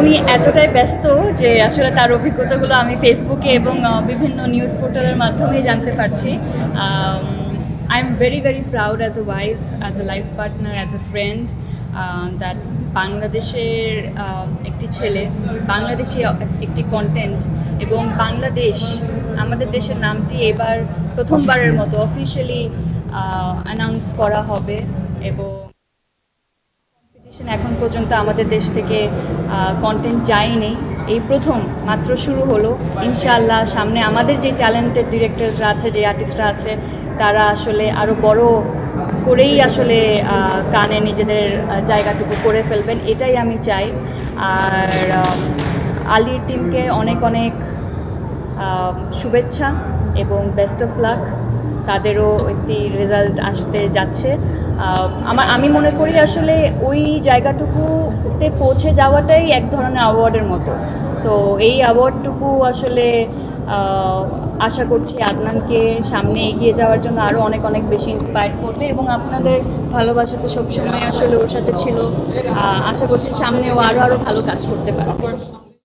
উনি এতটাই ব্যস্ত যে আসলে তার অভিজ্ঞতাগুলো আমি ফেসবুকে এবং বিভিন্ন নিউজ পোর্টালের মাধ্যমেই জানতে পারছি। I am very very proud as a wife, as a life partner, as a friend that বাংলাদেশের একটি ছেলে, বাংলাদেশি একটি কন্টেন্ট এবং বাংলাদেশ আমাদের দেশের নামটি এবার প্রথমবারের মতো অফিশিয়ালি অ্যানাউন্স করা হবে এবং এখন পর্যন্ত আমাদের দেশ থেকে কন্টেন্ট যায়নি, এই প্রথম মাত্র শুরু হলো। ইনশাআল্লাহ সামনে আমাদের যে ট্যালেন্টেড ডিরেক্টরসরা আছে, যে আর্টিস্টরা আছে, তারা আসলে আরও বড় করেই আসলে গানে নিজেদের জায়গাটুকু করে ফেলবেন, এটাই আমি চাই। আর আলির টিমকে অনেক অনেক শুভেচ্ছা এবং বেস্ট অফ লাক। তাদেরও একটি রেজাল্ট আসতে যাচ্ছে। আমি মনে করি আসলে ওই জায়গাটুকুতে পৌঁছে যাওয়াটাই এক ধরনের অ্যাওয়ার্ডের মতো। তো এই অ্যাওয়ার্ডটুকু আসলে আশা করছি আদনানকে সামনে এগিয়ে যাওয়ার জন্য আরও অনেক অনেক বেশি ইন্সপায়ার করবে এবং আপনাদের ভালোবাসা তো সবসময় আসলে ওর সাথে ছিল। আশা করছি সামনেও আরও ভালো কাজ করতে পারবে।